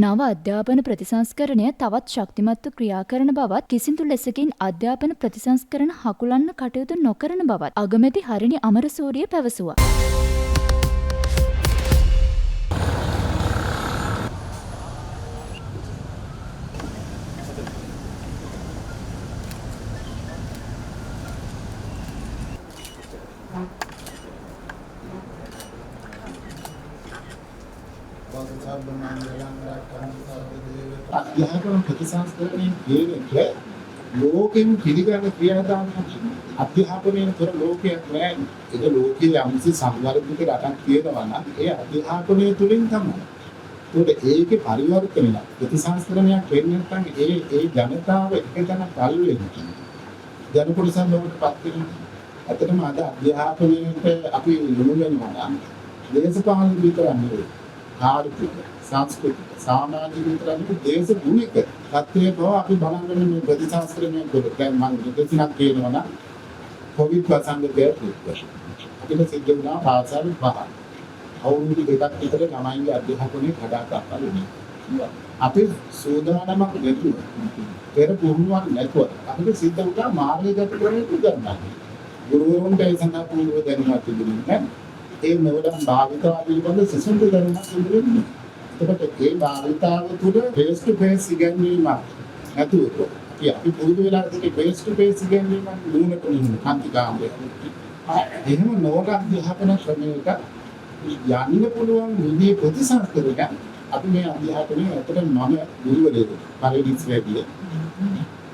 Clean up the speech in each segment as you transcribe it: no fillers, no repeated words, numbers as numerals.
නව අධ්‍යාපන ප්‍රතිසංස්කරණය තවත් ශක්තිමත්ව ක්‍රියා කරන බවත් කිසිදු ලෙසකින් අධ්‍යාපන ප්‍රතිසංස්කරණ හකුලන්න කටයුතු නොකරන බවත් අගමැති හරිනි අමරසූරිය පැවසුවා. අධ්‍යාපන ප්‍රතිසංස්කරණයෙන් කියන්නේ ලෝකෙම පිළිගන්න ක්‍රියාදාමයක්. අධ්‍යාපනයෙන් තොර ලෝකයක් නැහැ. ඒක ලෝකයේ යම්සි සංවර්ධිත රටක් තියෙනවා නම් ඒ අධ්‍යාපනය තුළින් තමයි. ඒකට ඒකේ පරිවර්තනය ප්‍රතිසංස්කරණයක් වෙන්නේ නැත්නම් ඒ ජනතාව එකතැන පල් වෙන්නේ. ජනපොලිසන් ලෝකෙටපත් වෙනවා. අතටම අද අධ්‍යාපනයට අපි යොමු වෙනවා නම් දේශපාලන විතරක් නෙවෙයි. ආර්ථික සංස්කෘතික සමාජික විතරක් දේශ ගුණික තත්ත්වයේ බව අපි බලන්නේ මේ ප්‍රතිසංස්කරණය කොට දැන් මම දෙකක් කියනවා නම් කොවිඩ් වසංගතය අපිට සිද්ධ වුණා පාසල් පහ අවුරුදු දෙකක් විතර ළමයින්ගේ අධ්‍යාපනයේ කඩාකප්පල් අපි සූදානමක් නැතුව පෙර පුහුණුවක් නැතුව අපිට සිද්ධ වුණා මාර්ගගත ක්‍රමයක ගන්නවා ගුරුවරුන්ට ඒ සඳහා පුහුණුව දැනුමක් තිබුණේ නැහැ ඒ මෙවලම් භාවිතාව පිළිබඳ සිසුන්ට දැනුමක් තිබුණේ එතකොට ඒ භාවිතාව තුළ ෆේස් ටු ෆේස් ඉගෙනීමක් නැතුව අපි පුරුදු වෙලා තියෙන ෆේස් ටු ෆේස් ඉගෙනීමක් නුනට නුන කාන්තිකාමයේ එහෙම නොවන අධ්‍යාපන ක්‍රමයක යන්න පුළුවන් විදිහේ ප්‍රතිසංස්කරණයක් අපි මේ අධ්‍යාපනයේ ඇත්තට මම ගුරුවරයෙක් පරිවිස් වැඩිය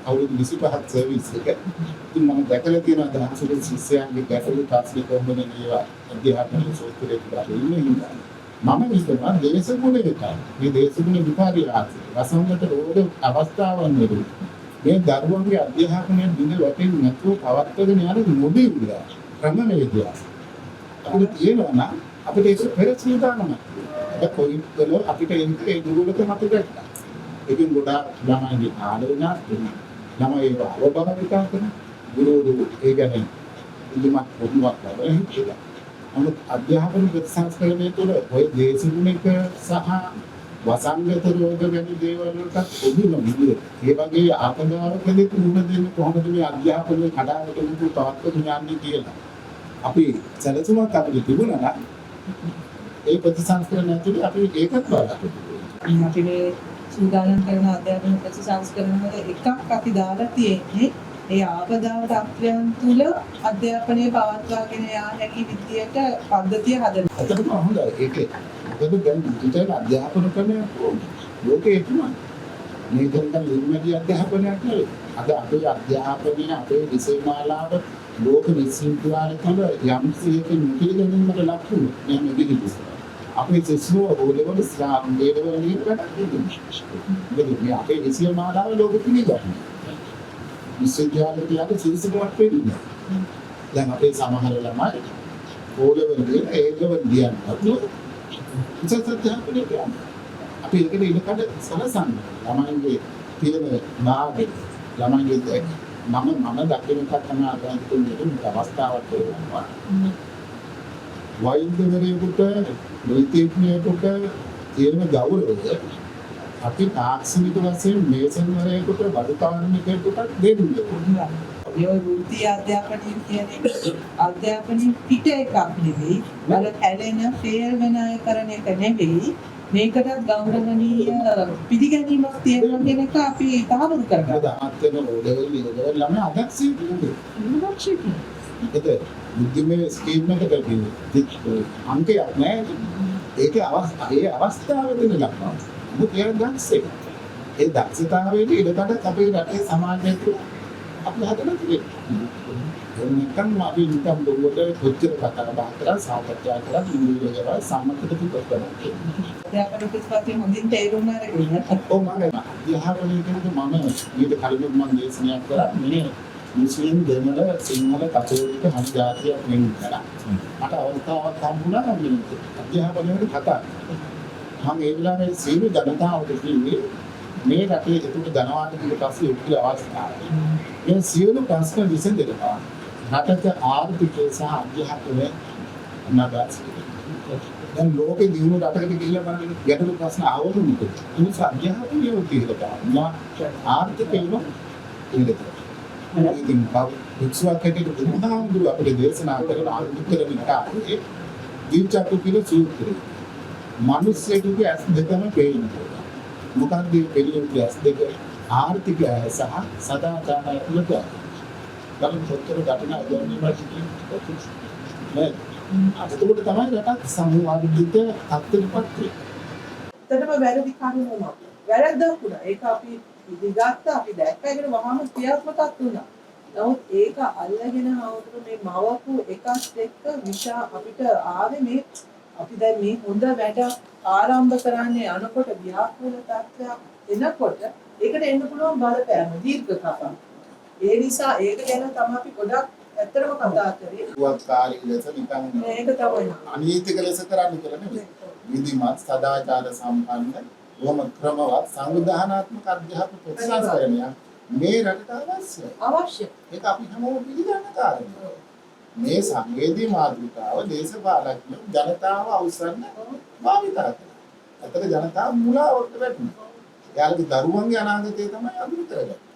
අවුරුදු 25ක් සර්විස් එක ඉතින් මම දැකලා තියෙනවා දහසක ශිෂ්‍යයන්ගේ ගැටලු තාක්ෂණික කොම්බනේ ඒවා අධ්‍යාපනයේ සෝත්‍රයේ තිබා ඉන්නේ හින්දා මම හිතනවා දේශගුණයක මේ දේශගුණ විපර්යාසය වසංගත රෝග අවස්ථාවන් වලදී මේ දරුවන්ගේ අධ්‍යාපනයේ දින වැටෙන්නේ නැතුව පවත්වාගෙන යන මොබිල් ක්‍රමවේදය අපිට තියෙනවා නම් අපිට ඒක පෙර සූදානමක් ඒක කොයි වල අපිට ඒ දුර්වලකම අපිට ගත්තා ඒකෙන් ගොඩාක් ළමයින්ගේ ආලෝචනා ළමයි අවබෝධ කරන ගුරුවරු ඒ ගැන ඉල්ලුමක් වුණාක් වගේ නමුත් අධ්‍යාපන ප්‍රතිසංස්කරණය තුළ ඔය දේශගුණික සහ වසංගත රෝග වැනි දේවල් වලට ඔබින විදියට ඒ වගේ ආපදාවකදී මුහුණ දෙන්නේ කොහොමද මේ අධ්‍යාපනයේ කඩාවට මුතු තවත්ව යන්නේ කියලා අපි සැලසුමක් අපිට තිබුණා නම් ඒ ප්‍රතිසංස්කරණය තුළ අපි ඒකත් බලන්න අපි මේ සූදානම් කරන අධ්‍යාපන ප්‍රතිසංස්කරණ වල එකක් අපි දාලා තියෙන්නේ ඒ ආපදාවට අප්‍රයන් තුල අධ්‍යාපනයේ පවත්වාගෙන යා හැකි විදියට පද්ධතිය හදලා. ඒකම හොඳයි. ඒකේ මොකද දැන් ඩිජිටල් අධ්‍යාපන ක්‍රමය ලෝකේ තුමා මේ දෙන්න නිර්මලී අධ්‍යාපනයක් නෙවෙයි. අද අපේ අධ්‍යාපනයේ අපේ විෂයමාලාව ලෝක විශ්වවිද්‍යාල තුළ යම් සියයකින් මුලින්ම ලක්ෂණ මේ මෙදිරිපු. අපේ සිස්නෝ ඕලෙවල ස්ලාම් දේවල් වලින් අපේ විෂයමාලාව ලෝක පිළිගන්නවා. විශ්වවිද්‍යාලයට යන සිරිසුමක් වෙන්නේ. දැන් අපේ සමහර ළමයි ඕලෙවලදී ඒකව දියන්නේ. අපි ඒකේ ඉලක්කඩ සලසන්න. ළමයින්ගේ තියෙන නාගේ ළමයින්ගේ මම දකින එකක් තමයි අගන්තුනේ අවස්ථාවක් වෙනවා. වෛද්‍යවරයෙකුට නීතිඥයෙකුට තියෙන ගෞරවය අපි තාක්ෂණික වශයෙන් මේසන්වරයෙකුට වඩුකාරණිකයෙකුට දෙන්න ඕනේ. ඒ වෘත්ති අධ්‍යාපනයේ කියන්නේ අධ්‍යාපනයේ පිට එකක් නෙවෙයි. වල ඇලෙන ෆේල් වෙන අය කරන එක නෙවෙයි. මේකටත් ගෞරවණීය පිළිගැනීමක් තියෙනවා කියන එක අපි තහවුරු කරගන්නවා. දාත් වෙන ඕලෙවල් විදවල ළමයි අදක්ෂී ඉන්නවක්ෂී. ඒකද බුද්ධිමය ස්කීම් එකකට අංකයක් නෑ. ඒකේ අවස්ථාවෙදී ලක්නවා. මොකද ඒ දක්ෂේ. ඒ දක්ෂතාවයේදී ඉඩකඩ අපේ රටේ සමාජයට අපි හදලා තියෙනවා. එන්නකම් අපි නිකම් දුරට කොච්චර කතා බහ කරලා සාකච්ඡා කරලා නිවිලව සම්මතට පිටකරනවා. අධ්‍යාපන ප්‍රතිපත්තිය හොඳින් තේරුම් අරගෙන ඔව් මම යහවලේ කියන්නේ මම ඊට කලින් මම දේශනයක් කරා මේ මුස්ලිම් දෙමළ සිංහල කතෝලික හැම ජාතියක් වෙන්නවා. මට අවස්ථාවක් හම්බුණා නම් අධ්‍යාපනයේ කතා. මම ඒ වෙලාවේ සීළු ජනතාවට කිව්වේ මේ රටේ ඒකට ධනවාදීන් පස්සේ උකිල අවස්ථාවක්. මේ සියලු ප්‍රශ්න විසඳෙනවා. රටක ආර්ථිකය සහ අධ්‍යාපනය නගාස්. දැන් ලෝකේ දිනු රටකට ගිහිල්ලා බලන්න ගැටලු ප්‍රශ්න ආවොත් මොකද? ඒ නිසා අධ්‍යාපනය උදේට ආර්ථිකය ඉඳලා. ඉතින් වික්ෂුවක් හැටියට බුදුහාමුදුරුවෝ අපිට දේශනා කරන අනුත්තර නිකායේ දීප්චක්කු කියන සූත්‍රය. මිනිස්සෙකුගේ ඇස් දෙකම පේනවා. මොකක්ද මේ පෙළියුගේ ඇස් දෙක? ආර්ථිකය සහ සදාචාරය තුළට. ගමන් පොතේ ගටන යෝනිවර්සිටි නේද? අතකොට තමයි රටක් සමූහාධිපත්‍ය තත්ත්වයකට වෙන්නේ. ඇත්තටම වැරදි කරුණක්. වැරද්දක් වුණා. ඒක අපි ඉදිගත්තා අපි දැක්කගෙන වහාම ක්‍රියාත්මකත් වුණා. නමුත් ඒක අල්ලගෙන ආවොත් මේ මවපු එකත් එක්ක විෂා අපිට ආවේ මේ අපි දැන් මේ හොඳ වැඩ ආරම්භ කරන්නේ අනකොට ව්‍යාකූල තත්ත්වයක් එනකොට ඒකට එන්න පුළුවන් බලපෑම දීර්ඝ කාලයක්. ඒ නිසා ඒක ගැන තමයි අපි ගොඩක් ඇත්තටම කතා කරේ. වත්කාරී ලෙස නිකන් මේක තමයි. අනීතික ලෙස කරන්නේ කියලා නෙමෙයි. විධිමත් සදාචාර සම්පන්න බොහොම ක්‍රමවත් සංවිධානාත්මක අධ්‍යාපන ප්‍රතිසංස්කරණය මේ රටට අවශ්‍යයි. අවශ්‍යයි. ඒක අපි හැමෝම පිළිගන්න කාරණා. මේ සංවේදී මාතෘකාව දේශපාලඥයෝ ජනතාව අවසන් භාවිතා කරනවා. අතට ජනතාව මුලාවට වැටෙනවා. එයාලගේ දරුවන්ගේ අනාගතය තමයි අඳුර කරගන්නේ.